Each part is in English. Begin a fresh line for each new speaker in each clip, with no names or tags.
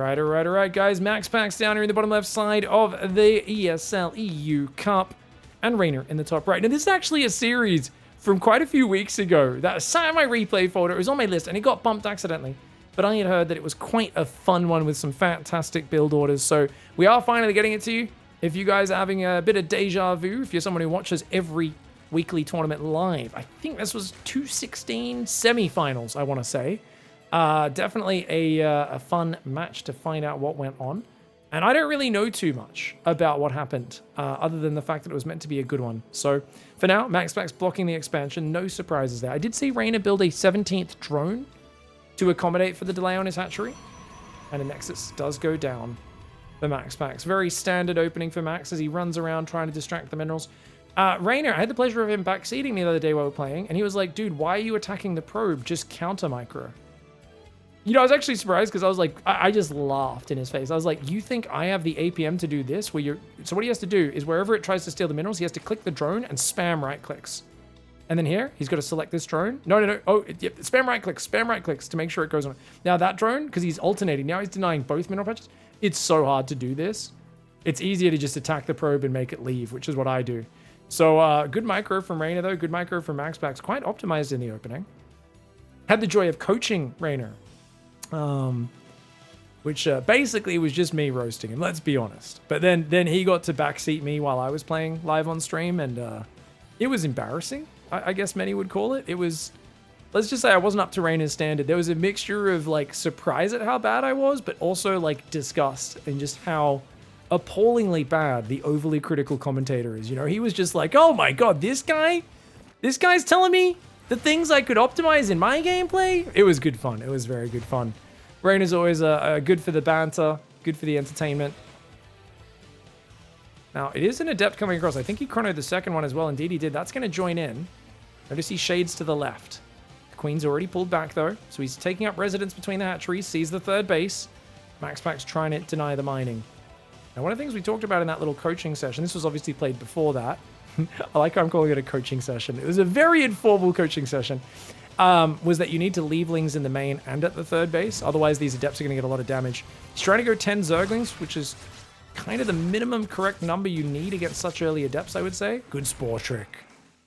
Alright, guys. Maxpax down here in the bottom left side of the ESL EU Cup. And Reynor in the top right. Now, this is actually a series from quite a few weeks ago that sat in my replay folder. It was on my list, and it got bumped accidentally. But I had heard that it was quite a fun one with some fantastic build orders. So we are finally getting it to you. If you guys are having a bit of deja vu, if you're someone who watches every weekly tournament live, I think this was 216 semifinals, I want to say. Definitely a fun match to find out what went on. And I don't really know too much about what happened, other than the fact that it was meant to be a good one. So for now, Maxpax blocking the expansion. No surprises there. I did see Reynor build a 17th drone to accommodate for the delay on his hatchery. And a Nexus does go down for Maxpax. Very standard opening for Max as he runs around trying to distract the minerals. Reynor, I had the pleasure of him backseating me the other day while we were playing. And he was like, dude, why are you attacking the probe? Just counter micro. You know, I was actually surprised because I was like, I just laughed in his face. I was like, you think I have the APM to do this? So what he has to do is wherever it tries to steal the minerals, he has to click the drone and spam right clicks. And then here, he's got to select this drone. No. Oh, yep, spam right clicks to make sure it goes on. Now that drone, because he's alternating, now he's denying both mineral patches. It's so hard to do this. It's easier to just attack the probe and make it leave, which is what I do. So good micro from Reynor though. Good micro from Maxpax. Quite optimized in the opening. Had the joy of coaching Reynor. Which basically was just me roasting him, let's be honest. But then he got to backseat me while I was playing live on stream, and it was embarrassing, I guess many would call it. It was, let's just say I wasn't up to Reynor's standard. There was a mixture of like surprise at how bad I was, but also like disgust and just how appallingly bad the overly critical commentator is. You know, he was just like, oh my god, this guy's telling me the things I could optimize in my gameplay. It was good fun. It was very good fun. Reynor's always good for the banter, good for the entertainment. Now, it is an Adept coming across. I think he chronoed the second one as well. Indeed, he did. That's going to join in. Notice he shades to the left. The Queen's already pulled back, though. So he's taking up residence between the hatcheries, sees the third base. Maxpax trying to deny the mining. Now, one of the things we talked about in that little coaching session, this was obviously played before that. I like how I'm calling it a coaching session. It was a very informal coaching session. Was that you need to leave lings in the main and at the third base. Otherwise, these Adepts are going to get a lot of damage. He's trying to go 10 Zerglings, which is kind of the minimum correct number you need against such early Adepts, I would say. Good Spore Trick.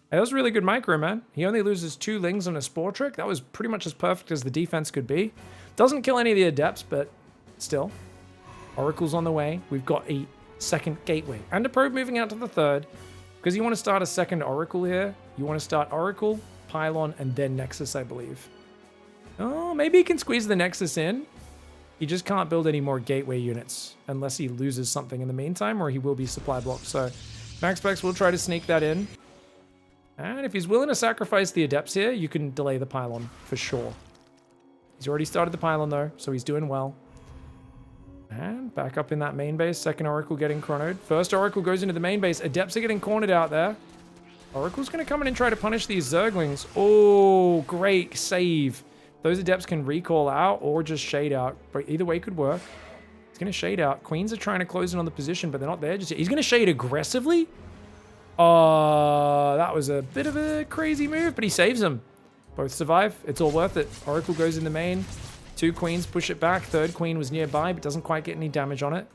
Hey, that was really good micro, man. He only loses 2 lings on a Spore Trick. That was pretty much as perfect as the defense could be. Doesn't kill any of the Adepts, but still. Oracle's on the way. We've got a second gateway. And a probe moving out to the third. Because you want to start a second Oracle here. You want to start Oracle, Pylon, and then Nexus, I believe. Oh, maybe he can squeeze the Nexus in. He just can't build any more gateway units unless he loses something in the meantime, or he will be supply blocked. So Maxpax will try to sneak that in. And if he's willing to sacrifice the Adepts here, you can delay the Pylon for sure. He's already started the Pylon though, so he's doing well. And back up in that main base. Second Oracle getting chronoed. First Oracle goes into the main base. Adepts are getting cornered out there. Oracle's going to come in and try to punish these Zerglings. Oh, great save. Those Adepts can recall out or just shade out. But either way could work. He's going to shade out. Queens are trying to close in on the position, but they're not there just yet. He's going to shade aggressively. That was a bit of a crazy move, but he saves them. Both survive. It's all worth it. Oracle goes in the main. 2 Queens push it back. Third Queen was nearby, but doesn't quite get any damage on it.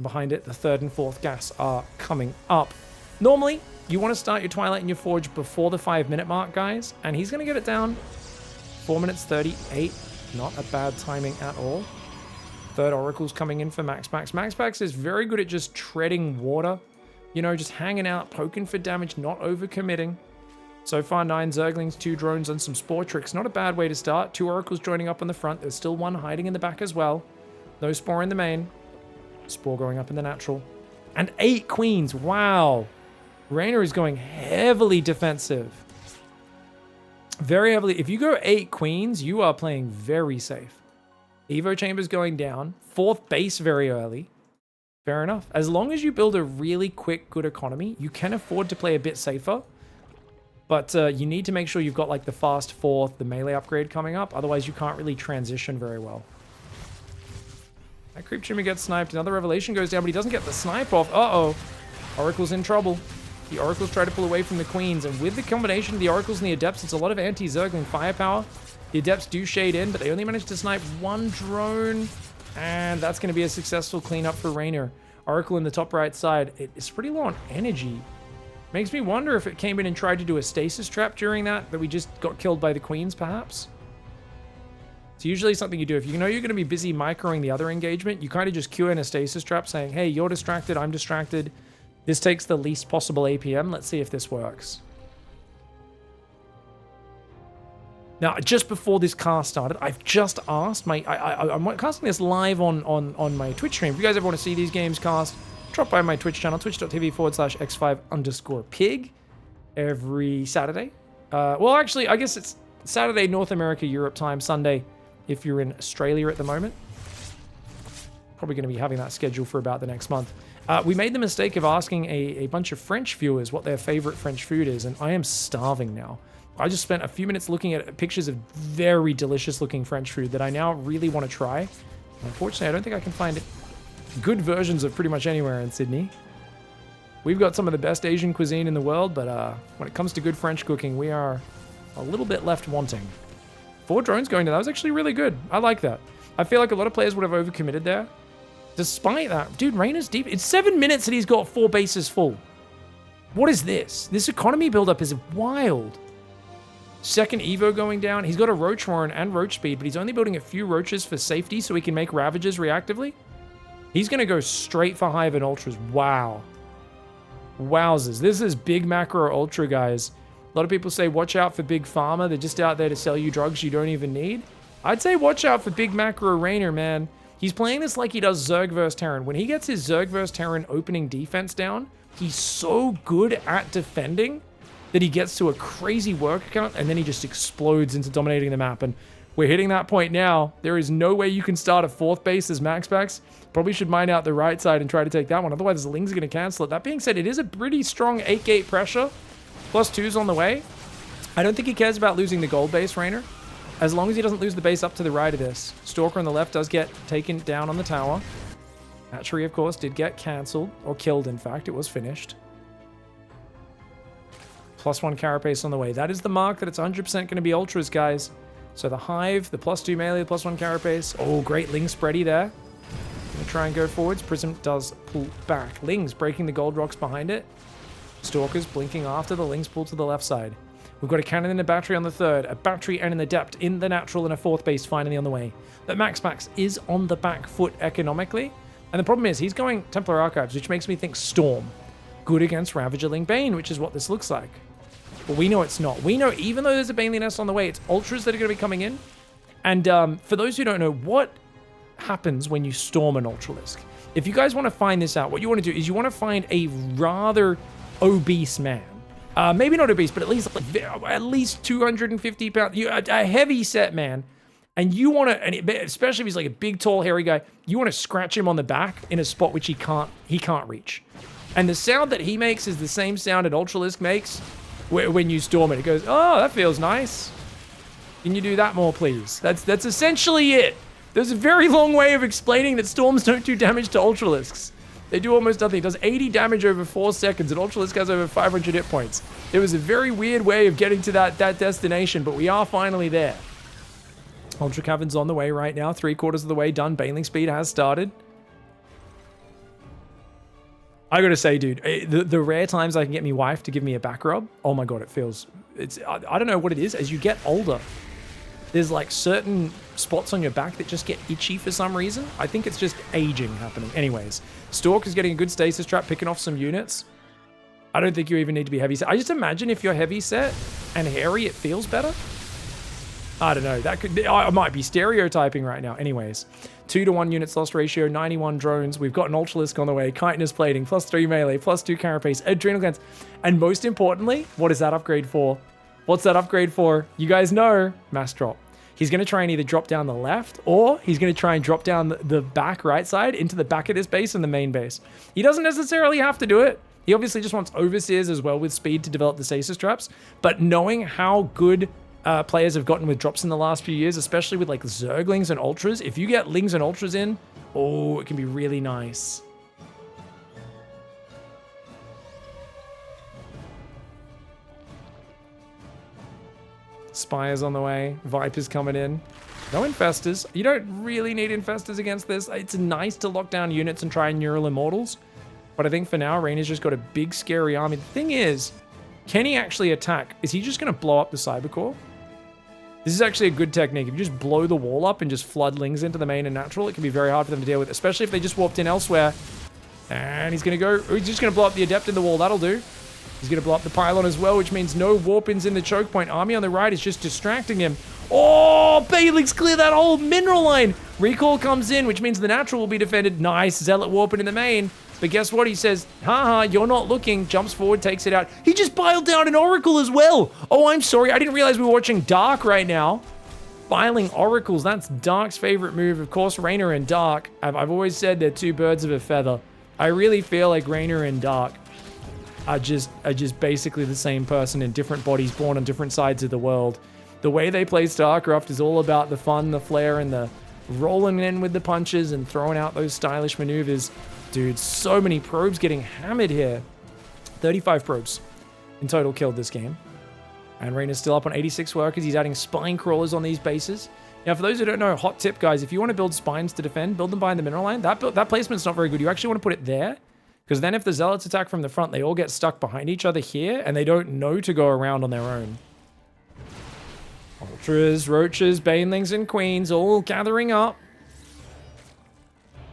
Behind it, the third and fourth gas are coming up. Normally, you want to start your Twilight and your Forge before the 5-minute mark, guys. And he's going to get it down. 4 minutes 38. Not a bad timing at all. Third Oracle's coming in for Maxpax. Maxpax is very good at just treading water. You know, just hanging out, poking for damage, not overcommitting. So far, 9 Zerglings, 2 drones, and some Spore Tricks. Not a bad way to start. 2 Oracles joining up on the front. There's still 1 hiding in the back as well. No Spore in the main. Spore going up in the natural. And 8 Queens. Wow. Reynor is going heavily defensive. Very heavily. If you go 8 Queens, you are playing very safe. Evo Chamber's going down. 4th base very early. Fair enough. As long as you build a really quick, good economy, you can afford to play a bit safer. But you need to make sure you've got like the fast 4th, the melee upgrade coming up. Otherwise, you can't really transition very well. That Creep Tumor gets sniped. Another Revelation goes down, but he doesn't get the snipe off. Uh-oh. Oracle's in trouble. The Oracles try to pull away from the Queens. And with the combination of the Oracles and the Adepts, it's a lot of anti-Zergling firepower. The Adepts do shade in, but they only manage to snipe 1 drone. And that's going to be a successful cleanup for Reynor. Oracle in the top right side. It's pretty low on energy. Makes me wonder if it came in and tried to do a stasis trap during that we just got killed by the queens, perhaps. It's usually something you do. If you know you're going to be busy microing the other engagement, you kind of just cue in a stasis trap saying, hey, you're distracted, I'm distracted. This takes the least possible APM. Let's see if this works. Now, just before this cast started, I've just asked I'm casting this live on my Twitch stream. If you guys ever want to see these games cast, drop by my Twitch channel, twitch.tv/x5_pig every Saturday. Well, actually, I guess it's Saturday, North America, Europe time, Sunday, if you're in Australia at the moment. Probably going to be having that schedule for about the next month. We made the mistake of asking a bunch of French viewers what their favorite French food is, and I am starving now. I just spent a few minutes looking at pictures of very delicious looking French food that I now really want to try. Unfortunately, I don't think I can find good versions of pretty much anywhere in Sydney. We've got some of the best Asian cuisine in the world, but when it comes to good French cooking, we are a little bit left wanting. 4 drones going to that was actually really good. I like that. I feel like a lot of players would have overcommitted there. Despite that, dude, Reynor's deep. It's 7 minutes and he's got 4 bases full. What is this? This economy buildup is wild. Second Evo going down. He's got a Roach Warren and Roach Speed, but he's only building a few Roaches for safety so he can make Ravages reactively. He's going to go straight for Hive and Ultras. Wow. Wowzers. This is big macro ultra, guys. A lot of people say, watch out for big pharma. They're just out there to sell you drugs you don't even need. I'd say watch out for big macro Reynor, man. He's playing this like he does Zerg vs. Terran. When he gets his Zerg vs. Terran opening defense down, he's so good at defending that he gets to a crazy work count, and then he just explodes into dominating the map. And we're hitting that point now. There is no way you can start a 4th base as Maxpax. Probably should mine out the right side and try to take that one. Otherwise, the Ling's going to cancel it. That being said, it is a pretty strong 8-gate pressure. +2's on the way. I don't think he cares about losing the gold base, Reynor. As long as he doesn't lose the base up to the right of this. Stalker on the left does get taken down on the tower. Hatchery, of course, did get cancelled. Or killed, in fact. It was finished. +1 carapace on the way. That is the mark that it's 100% going to be ultras, guys. So the Hive, the +2 melee, the +1 carapace. Oh, great Ling spready there. Going to try and go forwards. Prism does pull back. Ling's breaking the gold rocks behind it. Stalkers blinking after. The Ling's pull to the left side. We've got a cannon and a battery on the 3rd. A battery and an adept in the natural, and a 4th base finally on the way. But Maxpax is on the back foot economically. And the problem is he's going Templar Archives, which makes me think Storm. Good against Ravager Ling Bane, which is what this looks like. But we know it's not. We know even though there's a Baneley Nest on the way, it's Ultras that are going to be coming in. And for those who don't know, what happens when you storm an Ultralisk? If you guys want to find this out, what you want to do is you want to find a rather obese man. Maybe not obese, but at least 250 pounds. A heavy set man. And you want to, and especially if he's like a big, tall, hairy guy, you want to scratch him on the back in a spot which he can't reach. And the sound that he makes is the same sound an Ultralisk makes when you storm it. It goes, oh, that feels nice. Can you do that more, please? That's essentially it. There's a very long way of explaining that storms don't do damage to Ultralisks. They do almost nothing. It does 80 damage over 4 seconds, and Ultralisk has over 500 hit points. It was a very weird way of getting to that destination, but we are finally there. Ultra Cavern's on the way right now. 3/4 of the way done. Baneling speed has started. I gotta say, dude, the rare times I can get me wife to give me a back rub, oh my god, I don't know what it is. As you get older, there's like certain spots on your back that just get itchy for some reason. I think it's just aging happening. Anyways, Stork is getting a good stasis trap, picking off some units. I don't think you even need to be heavy set. I just imagine if you're heavy set and hairy, it feels better. I don't know. I might be stereotyping right now. Anyways, 2-to-1 units lost ratio, 91 drones. We've got an Ultralisk on the way, chitinous plating, +3 melee, +2 carapace, adrenal glands. And most importantly, what is that upgrade for? What's that upgrade for? You guys know, mass drop. He's going to try and either drop down the left, or he's going to try and drop down the back right side into the back of this base and the main base. He doesn't necessarily have to do it. He obviously just wants overseers as well with speed to develop the stasis traps. But knowing how good players have gotten with drops in the last few years, especially with like Zerglings and Ultras, if you get Lings and Ultras in, oh, it can be really nice. Spire's on the way. Viper's coming in. No infestors. You don't really need infestors against this. It's nice to lock down units and try and neural immortals. But I think for now, Reynor's just got a big, scary army. The thing is, can he actually attack? Is he just going to blow up the Cybercore? This is actually a good technique. If you just blow the wall up and just flood Lings into the main and natural, it can be very hard for them to deal with, especially if they just warped in elsewhere. And he's going to go... He's just going to blow up the Adept in the wall. That'll do. He's going to blow up the Pylon as well, which means no warp-ins in the choke point. Army on the right is just distracting him. Oh, Banelings clear that whole mineral line. Recall comes in, which means the natural will be defended. Nice. Zealot warping in the main. But guess what? He says, haha, you're not looking. Jumps forward, takes it out. He just piled down an Oracle as well. Oh, I'm sorry. I didn't realize we were watching Dark right now. Piling Oracles. That's Dark's favorite move. Of course, Reynor and Dark. I've always said they're two birds of a feather. I really feel like Reynor and Dark are just basically the same person in different bodies born on different sides of the world. The way they play StarCraft is all about the fun, the flair, and the rolling in with the punches and throwing out those stylish maneuvers. Dude, so many probes getting hammered here. 35 probes in total killed this game. And Reynor's still up on 86 workers. He's adding spine crawlers on these bases. Now, for those who don't know, hot tip, guys, if you want to build spines to defend, build them behind the mineral line. That placement's not very good. You actually want to put it there. Because then if the Zealots attack from the front, they all get stuck behind each other here, and they don't know to go around on their own. Ultras, Roaches, Banelings, and Queens all gathering up.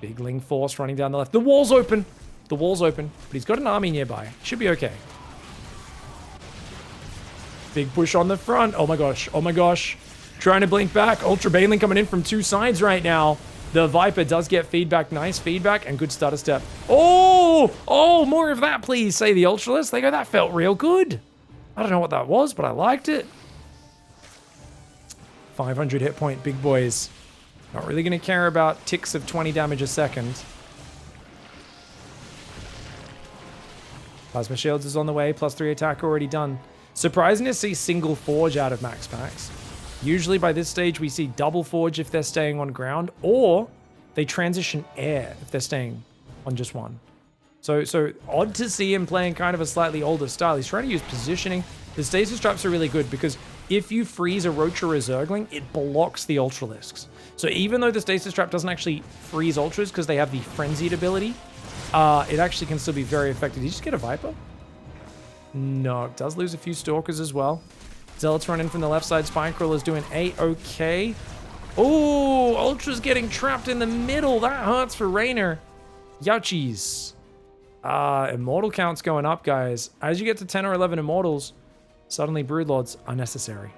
Big Ling force running down the left. The wall's open. The wall's open, but he's got an army nearby. Should be okay. Big push on the front. Oh my gosh. Oh my gosh. Trying to blink back. Ultra Baneling coming in from two sides right now. The Viper does get feedback. Nice feedback and good starter step. Oh! Oh, more of that, please, say the Ultralists. They go, that felt real good. I don't know what that was, but I liked it. 500 hit point, big boys. Not really going to care about ticks of 20 damage a second. Plasma Shields is on the way. +3 attack already done. Surprising to see single Forge out of Maxpax. Usually by this stage we see double Forge if they're staying on ground, or they transition air if they're staying on just one. So odd to see him playing kind of a slightly older style. He's trying to use positioning. The stasis traps are really good because if you freeze a Roach or a Zergling, it blocks the Ultralisks. So even though the stasis trap doesn't actually freeze Ultras because they have the frenzied ability, it actually can still be very effective. Did you just get a Viper? No, it does lose a few Stalkers as well. Zealots running from the left side. Spinecrawler's doing A-okay. Oh, Ultra's getting trapped in the middle. That hurts for Reynor. Youchies. Immortal count's going up, guys. As you get to 10 or 11 Immortals, suddenly Broodlords are necessary.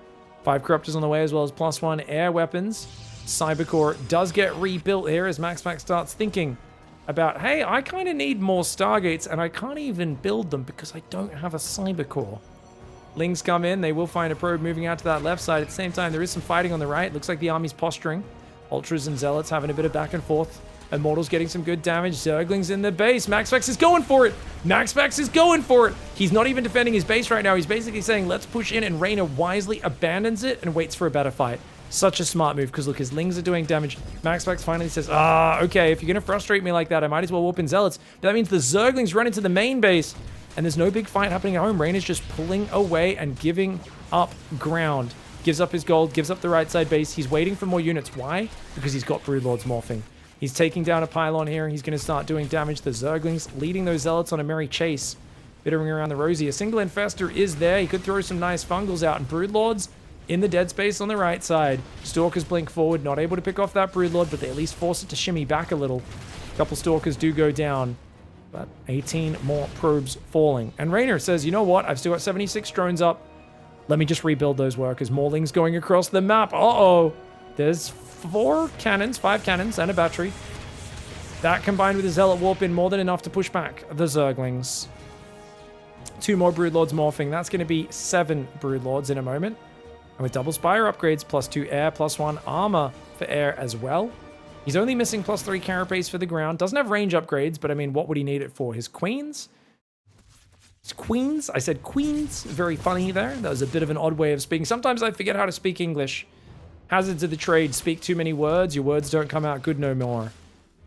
5 Corruptors on the way as well as +1 air weapons. Cybercore does get rebuilt here as Maxpax starts thinking about, hey, I kind of need more Stargates and I can't even build them because I don't have a Cybercore. Lings come in. They will find a probe moving out to that left side. At the same time, there is some fighting on the right. Looks like the army's posturing. Ultras and Zealots having a bit of back and forth. Immortals getting some good damage. Zerglings in the base. Maxpax is going for it. Maxpax is going for it. He's not even defending his base right now. He's basically saying, let's push in, and Reynor wisely abandons it and waits for a better fight. Such a smart move, because look, his Lings are doing damage. Maxpax finally says, okay, if you're going to frustrate me like that, I might as well warp in Zealots. But that means the Zerglings run into the main base, and there's no big fight happening at home. Reynor's just pulling away and giving up ground. Gives up his gold, gives up the right side base. He's waiting for more units. Why? Because he's got Broodlords morphing. He's taking down a pylon here. He's going to start doing damage to the Zerglings, leading those Zealots on a merry chase. Bittering around the rosy. A single Infestor is there. He could throw some nice Fungals out, and Broodlords in the dead space on the right side. Stalkers blink forward, not able to pick off that Broodlord, but they at least force it to shimmy back a little. A couple Stalkers do go down, but 18 more probes falling. And Reynor says, you know what? I've still got 76 drones up. Let me just rebuild those workers. More Lings going across the map. Uh-oh. There's 5 cannons, and a battery. That combined with the Zealot warp in more than enough to push back the Zerglings. 2 more Broodlords morphing. That's going to be 7 Broodlords in a moment. And with double Spire upgrades, +2 air, +1 armor for air as well. He's only missing +3 carapace for the ground. Doesn't have range upgrades, but I mean, what would he need it for? His Queens? His Queens? I said Queens. Very funny there. That was a bit of an odd way of speaking. Sometimes I forget how to speak English. Hazards of the trade. Speak too many words. Your words don't come out good no more.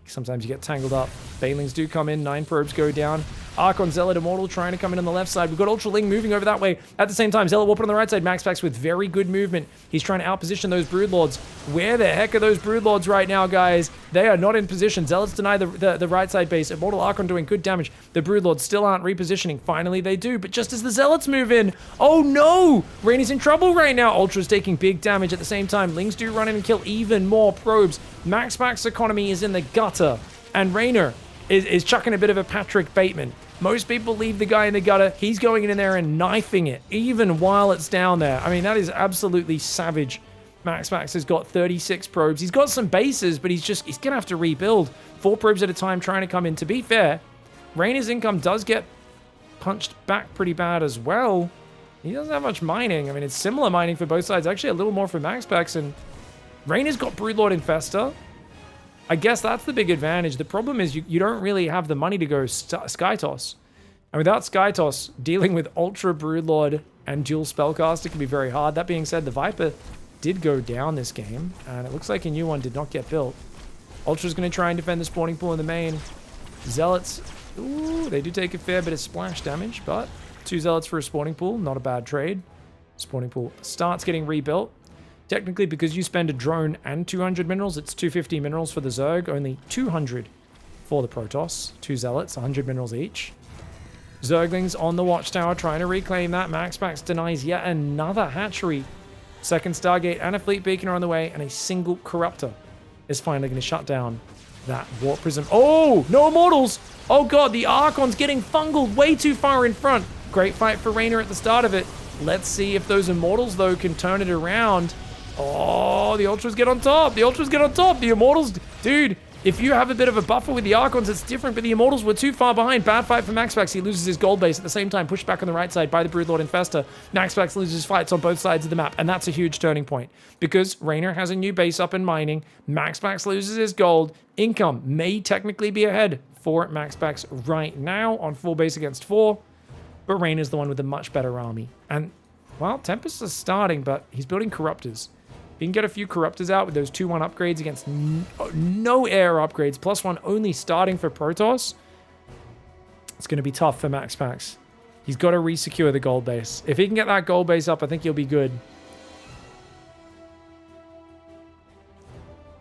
Sometimes you get tangled up. Banelings do come in. 9 probes go down. Archon, Zealot, Immortal trying to come in on the left side. We've got Ultraling moving over that way. At the same time, Zealot Warping on the right side. Maxpax with very good movement. He's trying to outposition those Broodlords. Where the heck are those Broodlords right now, guys? They are not in position. Zealots deny the right side base. Immortal Archon doing good damage. The Broodlords still aren't repositioning. Finally, they do. But just as the Zealots move in, oh no! Reynor's in trouble right now. Ultra's taking big damage at the same time. Lings do run in and kill even more probes. Maxpax economy is in the gutter. And Reynor is chucking a bit of a Patrick Bateman. Most people leave the guy in the gutter. He's going in there and knifing it, even while it's down there. I mean, that is absolutely savage. Maxpax has got 36 probes. He's got some bases, but he's going to have to rebuild. 4 probes at a time trying to come in. To be fair, Reynor's income does get punched back pretty bad as well. He doesn't have much mining. I mean, it's similar mining for both sides. Actually, a little more for Maxpax. And Reynor's got Broodlord Infestor. I guess that's the big advantage. The problem is you don't really have the money to go Skytoss. And without Skytoss, dealing with Ultra Broodlord and dual Spellcaster can be very hard. That being said, the Viper did go down this game, and it looks like a new one did not get built. Ultra's going to try and defend the spawning pool in the main. Zealots, ooh, they do take a fair bit of splash damage, but 2 Zealots for a spawning pool, not a bad trade. Spawning pool starts getting rebuilt. Technically, because you spend a drone and 200 minerals, it's 250 minerals for the Zerg, only 200 for the Protoss. 2 Zealots, 100 minerals each. Zerglings on the Watchtower trying to reclaim that. Maxpax denies yet another hatchery. Second Stargate and a Fleet Beacon are on the way, and a single Corruptor is finally going to shut down that Warp Prism. Oh, no Immortals! Oh god, the Archon's getting fungled way too far in front. Great fight for Reynor at the start of it. Let's see if those Immortals, though, can turn it around. Oh, the Ultras get on top. The Ultras get on top. The Immortals, dude, if you have a bit of a buffer with the Archons, it's different, but the Immortals were too far behind. Bad fight for Maxpax. He loses his gold base. At the same time, pushed back on the right side by the Broodlord Infestor. Maxpax loses fights on both sides of the map, and that's a huge turning point. Because Reynor has a new base up in mining. Maxpax loses his gold. Income may technically be ahead for Maxpax right now on 4 base against 4, but Reynor's the one with a much better army. And, well, Tempests are starting, but he's building Corruptors. If you can get a few Corruptors out with those 2-1 upgrades against no air upgrades, +1 only starting for Protoss, it's going to be tough for Maxpax. He's got to re-secure the gold base. If he can get that gold base up, I think he'll be good.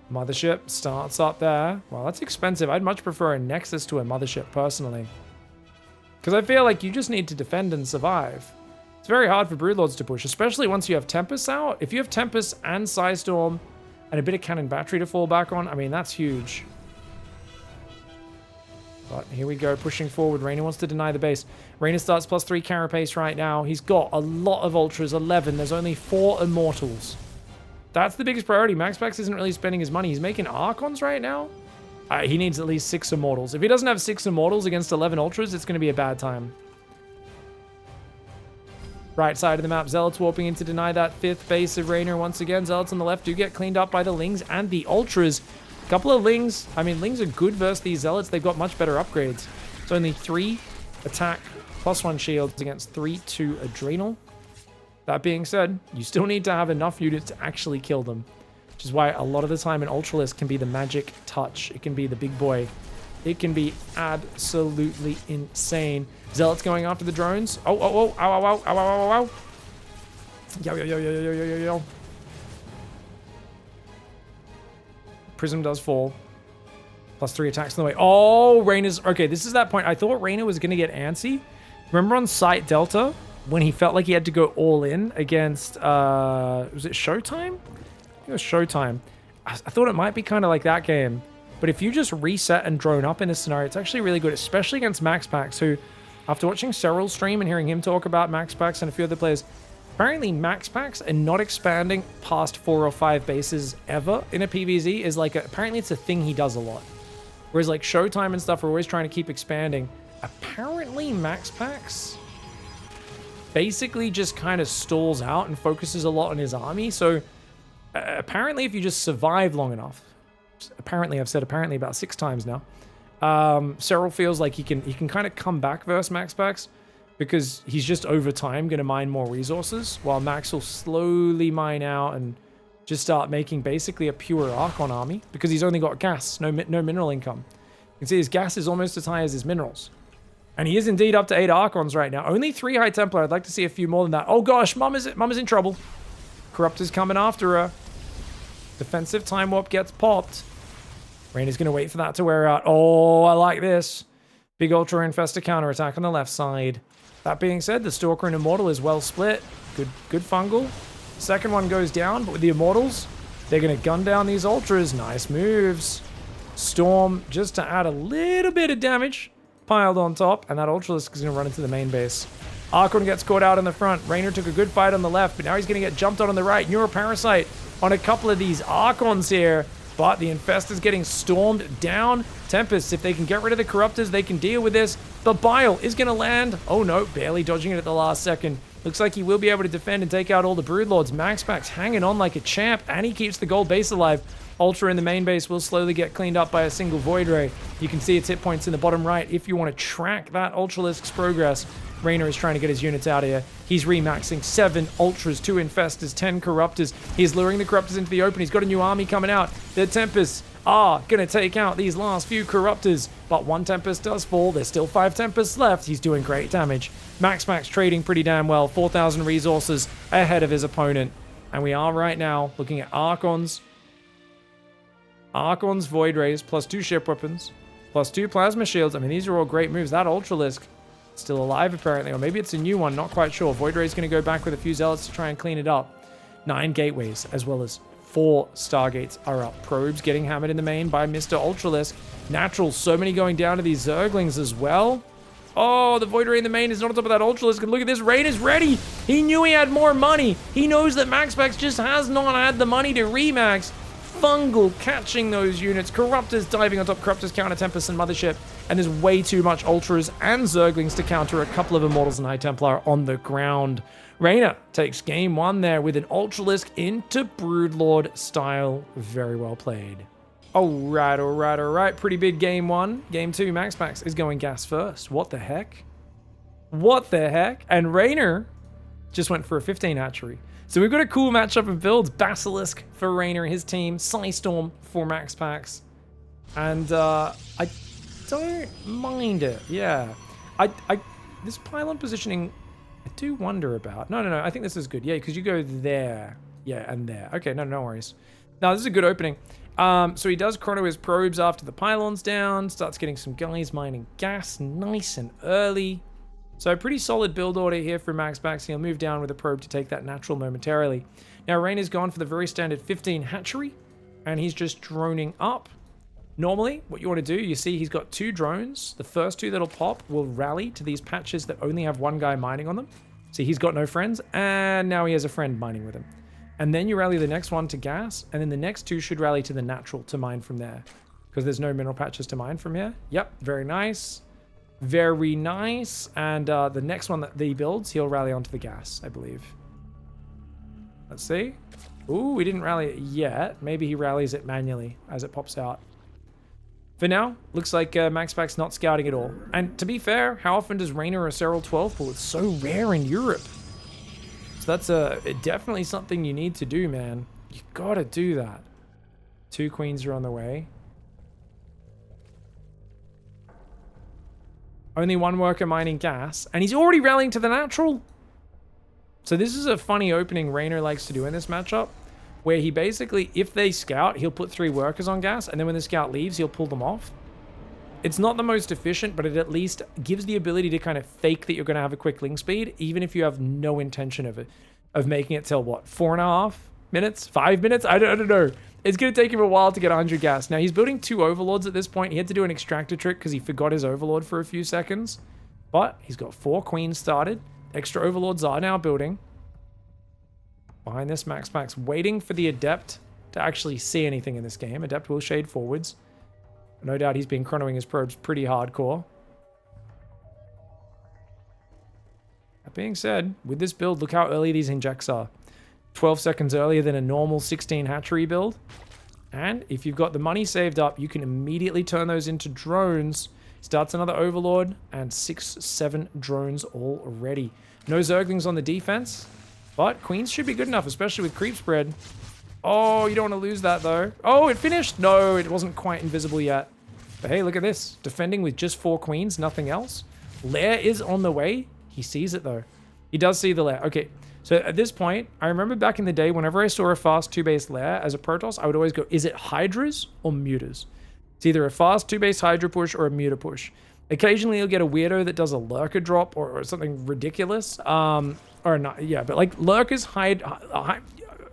Mothership starts up there. Well, that's expensive. I'd much prefer a Nexus to a Mothership, personally. Because I feel like you just need to defend and survive. It's very hard for Broodlords to push, especially once you have Tempests out. If you have Tempests and Psystorm and a bit of Cannon Battery to fall back on, I mean, that's huge. But here we go, pushing forward. Reynor wants to deny the base. Reynor starts +3 Carapace right now. He's got a lot of Ultras, 11. There's only 4 Immortals. That's the biggest priority. Maxpax isn't really spending his money. He's making Archons right now. He needs at least 6 Immortals. If he doesn't have 6 Immortals against 11 Ultras, it's going to be a bad time. Right side of the map, Zealots warping in to deny that 5th base of Reynor once again. Zealots on the left do get cleaned up by the Lings and the Ultras. A couple of Lings. I mean, Lings are good versus these Zealots. They've got much better upgrades. It's only 3 attack +1 shields against 3-2 Adrenal. That being said, you still need to have enough units to actually kill them. Which is why a lot of the time an Ultralist can be the magic touch. It can be the big boy. It can be absolutely insane. Zealots going after the drones. Oh, oh, oh, ow, ow, ow, ow, ow, ow, ow. Yo, yo, yo, yo, yo, yo, yo, yo. Prism does fall. +3 attacks on the way. Oh, Reynor's... Okay, this is that point. I thought Reynor was going to get antsy. Remember on Site Delta, when he felt like he had to go all in against... was it Showtime? I think it was Showtime. I thought it might be kind of like that game. But if you just reset and drone up in this scenario, it's actually really good, especially against Maxpax, who, after watching Cyril's stream and hearing him talk about Maxpax and a few other players, apparently Maxpax and not expanding past 4 or 5 bases ever in a PvZ is like, apparently it's a thing he does a lot. Whereas like Showtime and stuff are always trying to keep expanding. Apparently Maxpax basically just kind of stalls out and focuses a lot on his army. So apparently if you just survive long enough, apparently I've said apparently about 6 times now, Cyril feels like he can kind of come back versus Maxpax because he's just over time going to mine more resources while Max will slowly mine out and just start making basically a pure Archon army because he's only got gas, no mineral income. You can see his gas is almost as high as his minerals. And he is indeed up to 8 Archons right now. Only 3 High Templar. I'd like to see a few more than that. Oh gosh, Mum is in trouble. Corruptor's coming after her. Defensive Time Warp gets popped. Reynor's going to wait for that to wear out. Oh, I like this. Big Ultra Infestor counterattack on the left side. That being said, the Stalker and Immortal is well split. Good fungal. Second one goes down, but with the Immortals, they're going to gun down these Ultras. Nice moves. Storm, just to add a little bit of damage, piled on top, and that Ultralisk is going to run into the main base. Archon gets caught out in the front. Reynor took a good fight on the left, but now he's going to get jumped on the right. Neuroparasite on a couple of these Archons here, but the Infestor's getting stormed down. Tempest, if they can get rid of the Corruptors, they can deal with this. The Bile is going to land. Oh no, barely dodging it at the last second. Looks like he will be able to defend and take out all the Broodlords. Maxpax hanging on like a champ, and he keeps the gold base alive. Ultra in the main base will slowly get cleaned up by a single Void Ray. You can see its hit points in the bottom right if you want to track that Ultralisk's progress. Reynor is trying to get his units out of here. He's remaxing 7 Ultras, 2 Infestors, 10 Corruptors. He's luring the Corruptors into the open. He's got a new army coming out. The Tempests are going to take out these last few Corruptors, but 1 Tempest does fall. There's still 5 Tempests left. He's doing great damage. Maxpax trading pretty damn well. 4,000 resources ahead of his opponent. And we are right now looking at Archons, Void Rays, plus 2 ship weapons, plus 2 plasma shields. I mean, these are all great moves. That Ultralisk still alive, apparently. Or maybe it's a new one, not quite sure. Void Ray's going to go back with a few Zealots to try and clean it up. 9 gateways, as well as 4 Stargates are up. Probes getting hammered in the main by Mr. Ultralisk. Natural, so many going down to these Zerglings as well. Oh, the Void Ray in the main is not on top of that Ultralisk. And look at this, Rain is ready. He knew he had more money. He knows that Maxpax just has not had the money to remax. Fungal catching those units. Corruptors diving on top. Corruptors counter Tempest and Mothership. And there's way too much Ultras and Zerglings to counter a couple of Immortals and High Templar on the ground. Reynor takes game 1 there with an Ultralisk into Broodlord style. Very well played. All right. Pretty big game 1. Game 2, Maxpax is going gas first. What the heck? And Reynor just went for a 15 hatchery. So we've got a cool matchup of builds. Basilisk for Reynor and his team. Psystorm for Maxpax. And I don't mind it. Yeah. This pylon positioning, I do wonder about. No. I think this is good. Yeah, because you go there. Yeah, and there. Okay, no worries. Now, this is a good opening. So he does chrono his probes after the pylon's down. Starts getting some guys mining gas nice and early. So a pretty solid build order here for Maxpax. He'll move down with a probe to take that natural momentarily. Now, Reynor's gone for the very standard 15 hatchery. And he's just droning up. Normally, what you want to do, you see he's got 2 drones. The first 2 that'll pop will rally to these patches that only have 1 guy mining on them. See, he's got no friends. And now he has a friend mining with him. And then you rally the next one to gas, and then the next 2 should rally to the natural to mine from there. Because there's no mineral patches to mine from here. Yep, very nice. Very nice. And the next one that he builds, he'll rally onto the gas, I believe. Let's see. Ooh, we didn't rally it yet. Maybe he rallies it manually as it pops out. For now, looks like Maxpax not scouting at all. And to be fair, how often does Reynor or Serral 12 pull? It's so rare in Europe. So that's definitely something you need to do, man. You gotta do that. 2 queens are on the way. Only 1 worker mining gas. And he's already rallying to the natural. So this is a funny opening Reynor likes to do in this matchup. Where he basically, if they scout, he'll put 3 workers on gas. And then when the scout leaves, he'll pull them off. It's not the most efficient, but it at least gives the ability to kind of fake that you're going to have a quick link speed, even if you have no intention of making it till, what, 4.5 minutes? 5 minutes? I don't know. It's going to take him a while to get 100 gas. Now, he's building 2 overlords at this point. He had to do an extractor trick because he forgot his overlord for a few seconds. But he's got 4 queens started. Extra overlords are now building. Behind this, Maxpax waiting for the Adept to actually see anything in this game. Adept will shade forwards. No doubt he's been chronoing his probes pretty hardcore. That being said, with this build, look how early these injects are. 12 seconds earlier than a normal 16 hatchery build. And if you've got the money saved up, you can immediately turn those into drones. Starts another overlord and 6-7 drones already. No Zerglings on the defense, but queens should be good enough, especially with creep spread. Oh, you don't want to lose that though. Oh, it finished. No, it wasn't quite invisible yet. But hey, look at this. Defending with just 4 queens, nothing else. Lair is on the way. He sees it, though. He does see the lair. Okay, so at this point, I remember back in the day, whenever I saw a fast 2-base lair as a Protoss, I would always go, is it Hydras or Mutas? It's either a fast 2-base Hydra push or a Muta push. Occasionally, you'll get a weirdo that does a Lurker drop or something ridiculous. Or not, yeah, but like Lurkers,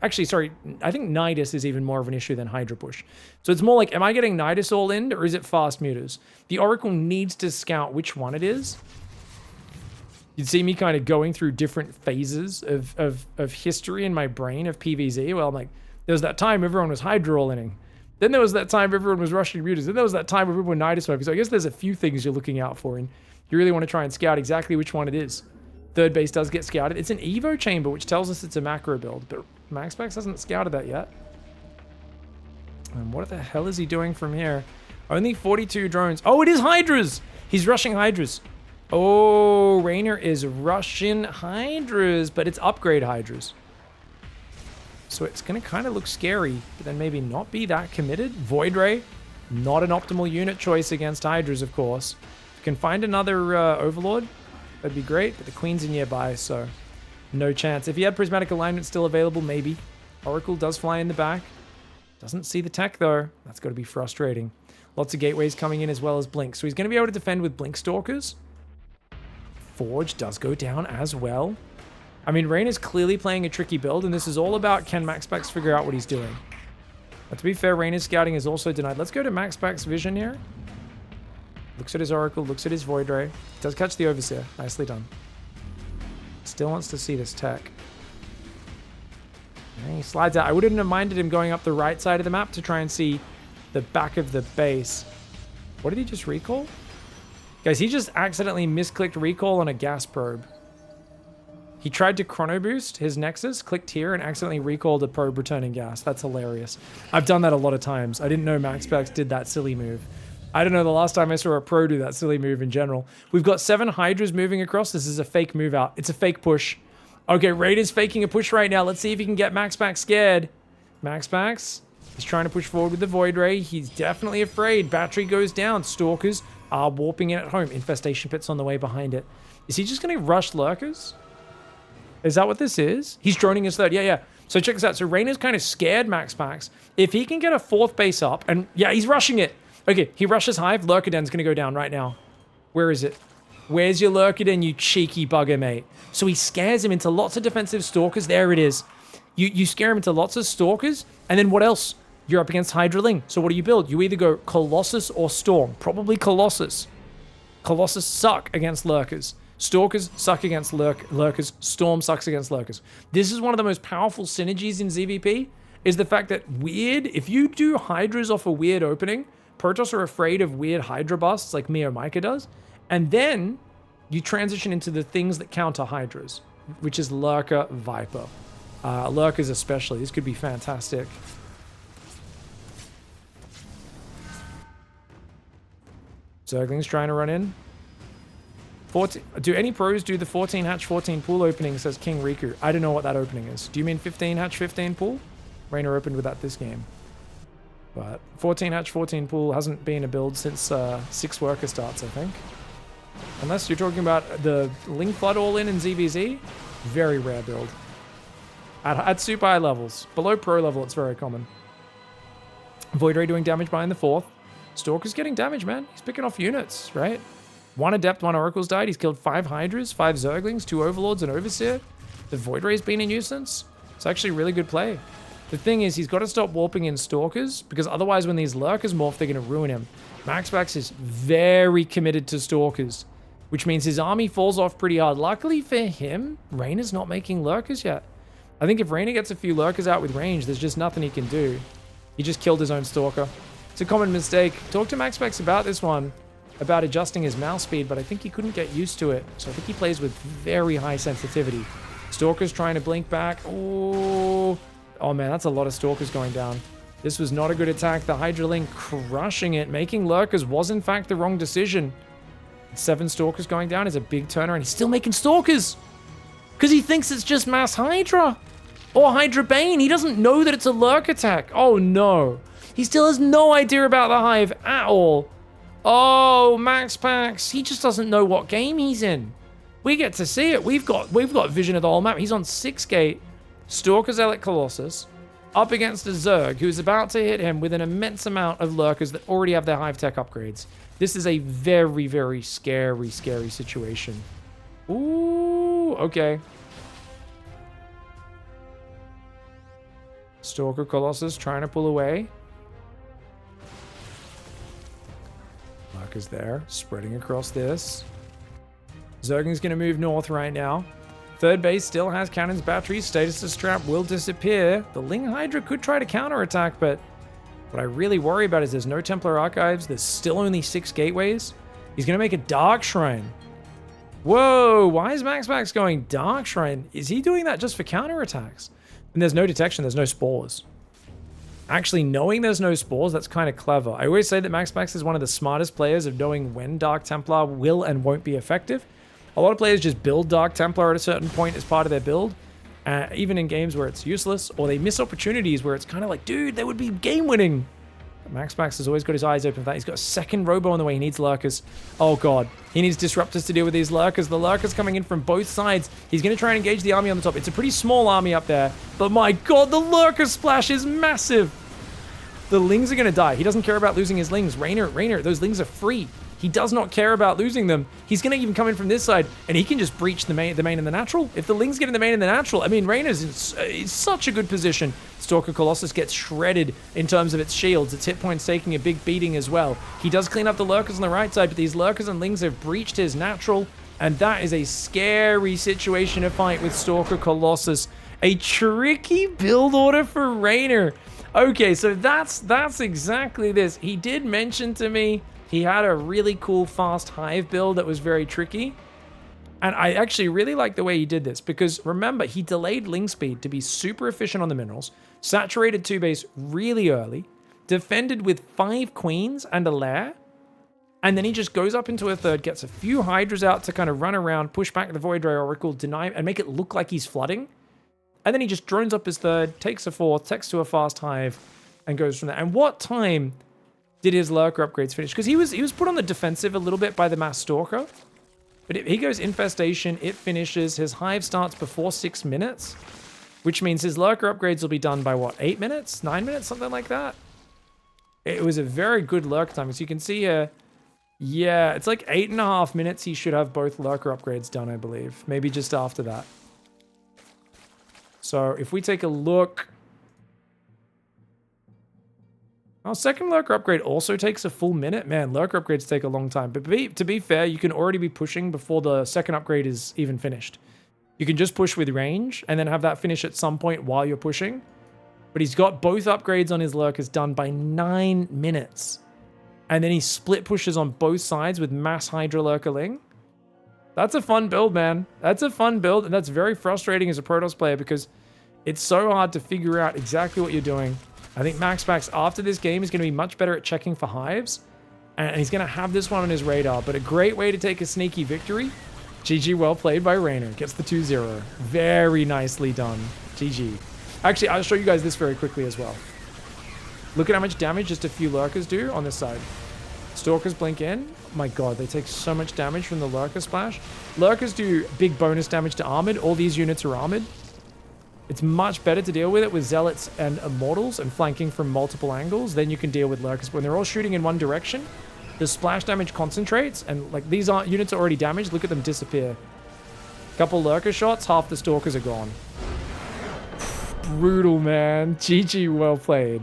actually, sorry, I think Nidus is even more of an issue than Hydra push. So it's more like, am I getting Nidus all in, or is it fast Mutas? The Oracle needs to scout which one it is. You'd see me kind of going through different phases of history in my brain of PvZ. Well, I'm like, there was that time everyone was Hydra all-inning. Then there was that time everyone was rushing Mutas. Then there was that time where everyone Nidus smoking. So I guess there's a few things you're looking out for, and you really want to try and scout exactly which one it is. Third base does get scouted. It's an Evo chamber, which tells us it's a macro build, but Maxpax hasn't scouted that yet. And what the hell is he doing from here? Only 42 drones. Oh, it is Hydras! He's rushing Hydras. Oh, Reynor is rushing Hydras, but it's upgrade Hydras. So it's going to kind of look scary, but then maybe not be that committed. Void Ray, not an optimal unit choice against Hydras, of course. If you can find another Overlord, that'd be great, but the Queen's in nearby, so no chance. If he had Prismatic Alignment still available, maybe. Oracle does fly in the back. Doesn't see the tech, though. That's got to be frustrating. Lots of gateways coming in as well as Blink. So he's going to be able to defend with Blink Stalkers. Forge does go down as well. I mean, Reynor is clearly playing a tricky build, and this is all about can Maxpax figure out what he's doing. But to be fair, Reynor's scouting is also denied. Let's go to Maxpax vision here. Looks at his Oracle, looks at his Void Ray. Does catch the Overseer. Nicely done. Still wants to see this tech. And he slides out. I wouldn't have minded him going up the right side of the map to try and see the back of the base. What did he just recall? Guys, he just accidentally misclicked recall on a gas probe. He tried to chrono boost his Nexus, clicked here, and accidentally recalled a probe returning gas. That's hilarious. I've done that a lot of times. I didn't know Maxpax did that silly move. I don't know the last time I saw a pro do that silly move in general. We've got 7 Hydras moving across. This is a fake move out. It's a fake push. Okay, Raider's faking a push right now. Let's see if he can get Maxpax scared. Maxpax is trying to push forward with the Void Ray. He's definitely afraid. Battery goes down. Stalkers are warping in at home. Infestation Pit's on the way behind it. Is he just going to rush Lurkers? Is that what this is? He's droning his third. Yeah. So check this out. So Reynor's kind of scared Maxpax. If he can get a 4th base up, and yeah, he's rushing it. Okay, he rushes Hive. Lurker Den's going to go down right now. Where is it? Where's your Lurker Den, you cheeky bugger, mate? So he scares him into lots of defensive Stalkers. There it is. You scare him into lots of Stalkers, and then what else? You're up against Hydra-Ling. So what do you build? You either go Colossus or Storm. Probably Colossus. Colossus suck against Lurkers. Stalkers suck against Lurkers. Storm sucks against Lurkers. This is one of the most powerful synergies in ZVP, is the fact that weird, if you do Hydras off a weird opening, Protoss are afraid of weird Hydra busts like Mio Micah does, and then you transition into the things that counter Hydras, which is Lurker, Viper. Lurkers especially. This could be fantastic. Zergling's trying to run in. 14, do any pros do the 14 hatch 14 pool opening, says King Riku? I don't know what that opening is. Do you mean 15 hatch 15 pool? Reynor opened with that this game. But 14 hatch 14 pool hasn't been a build since 6 worker starts, I think. Unless you're talking about the Ling Flood all-in ZVZ. Very rare build. At super high levels. Below pro level, it's very common. Void Ray doing damage behind the 4th. Stalker's getting damage, man. He's picking off units, right? 1 Adept, 1 Oracle's died. He's killed 5 Hydras, 5 Zerglings, 2 Overlords, and Overseer. The Void Ray's been a nuisance. It's actually a really good play. The thing is, he's got to stop warping in Stalkers, because otherwise when these Lurkers morph, they're going to ruin him. Maxpax is very committed to Stalkers, which means his army falls off pretty hard. Luckily for him, Reynor's not making Lurkers yet. I think if Reynor gets a few Lurkers out with range, there's just nothing he can do. He just killed his own Stalker. It's a common mistake. Talk to Maxpax about this one, about adjusting his mouse speed, but I think he couldn't get used to it. So I think he plays with very high sensitivity. Stalker's trying to blink back. Oh man, that's a lot of Stalkers going down. This was not a good attack. The Hydra-Ling crushing it. Making Lurkers was in fact the wrong decision. 7 Stalkers going down is a big turner, and he's still making Stalkers because he thinks it's just mass Hydra or Hydra Bane. He doesn't know that it's a Lurk attack. Oh no. He still has no idea about the Hive at all. Oh, Maxpax. He just doesn't know what game he's in. We get to see it. We've got vision of the whole map. He's on 6 gate, Stalker Zealot Colossus, up against a Zerg who's about to hit him with an immense amount of lurkers that already have their hive tech upgrades. This is a very, very scary, scary situation. Ooh, okay. Stalker Colossus trying to pull away. Lurkers there, spreading across this. Zergling's going to move north right now. Third base still has cannons, batteries. Status trap will disappear. The Ling Hydra could try to counterattack, but what I really worry about is there's no Templar Archives. There's still only 6 gateways. He's going to make a Dark Shrine. Whoa, why is Maxpax going Dark Shrine? Is he doing that just for counterattacks? And there's no detection, there's no spores. Actually, knowing there's no spores, that's kind of clever. I always say that Maxpax is one of the smartest players of knowing when Dark Templar will and won't be effective. A lot of players just build Dark Templar at a certain point as part of their build, even in games where it's useless, or they miss opportunities where it's kind of like, dude, they would be game-winning. Maxpax has always got his eyes open for that. He's got a second Robo on the way. He needs Lurkers. Oh, God. He needs Disruptors to deal with these Lurkers. The Lurkers coming in from both sides. He's going to try and engage the army on the top. It's a pretty small army up there, but my God, the Lurker splash is massive. The Lings are going to die. He doesn't care about losing his Lings. Reynor, those Lings are free. He does not care about losing them. He's going to even come in from this side, and he can just breach the main and the natural. If the Lings get in the main and the natural, I mean, Reynor's in such a good position. Stalker Colossus gets shredded in terms of its shields. Its hit points taking a big beating as well. He does clean up the Lurkers on the right side, but these Lurkers and Lings have breached his natural, and that is a scary situation to fight with Stalker Colossus. A tricky build order for Reynor. Okay, so that's exactly this. He did mention to me he had a really cool fast hive build that was very tricky. And I actually really like the way he did this because remember, he delayed Ling speed to be super efficient on the minerals, saturated 2 base really early, defended with 5 queens and a lair, and then he just goes up into a third, gets a few Hydras out to kind of run around, push back the Void Ray Oracle, deny, and make it look like he's flooding. And then he just drones up his third, takes a fourth, takes to a fast hive, and goes from there. And what time did his Lurker upgrades finish? Because he was put on the defensive a little bit by the Mass Stalker. But he goes Infestation, it finishes. His hive starts before 6 minutes, which means his Lurker upgrades will be done by what, 8 minutes? 9 minutes? Something like that. It was a very good Lurker time. As you can see here, yeah, it's like 8.5 minutes. He should have both Lurker upgrades done, I believe. Maybe just after that. So if we take a look, our second Lurker upgrade also takes a full minute. Man, Lurker upgrades take a long time. But to be fair, you can already be pushing before the second upgrade is even finished. You can just push with range and then have that finish at some point while you're pushing. But he's got both upgrades on his Lurkers done by 9 minutes. And then he split pushes on both sides with mass Hydra-Lurker Ling. That's a fun build, man. That's a fun build, and that's very frustrating as a Protoss player because it's so hard to figure out exactly what you're doing. I think Maxpax, after this game, is going to be much better at checking for hives, and he's going to have this one on his radar, but a great way to take a sneaky victory. GG, well played by Reynor. Gets the 2-0. Very nicely done. GG. Actually, I'll show you guys this very quickly as well. Look at how much damage just a few Lurkers do on this side. Stalkers blink in. Oh my God, they take so much damage from the Lurker splash. Lurkers do big bonus damage to armored. All these units are armored. It's much better to deal with it with Zealots and Immortals and flanking from multiple angles. Then you can deal with Lurkers. When they're all shooting in one direction, the splash damage concentrates, and like these units are already damaged. Look at them disappear. Couple Lurker shots, half the Stalkers are gone. Brutal, man. GG, well played.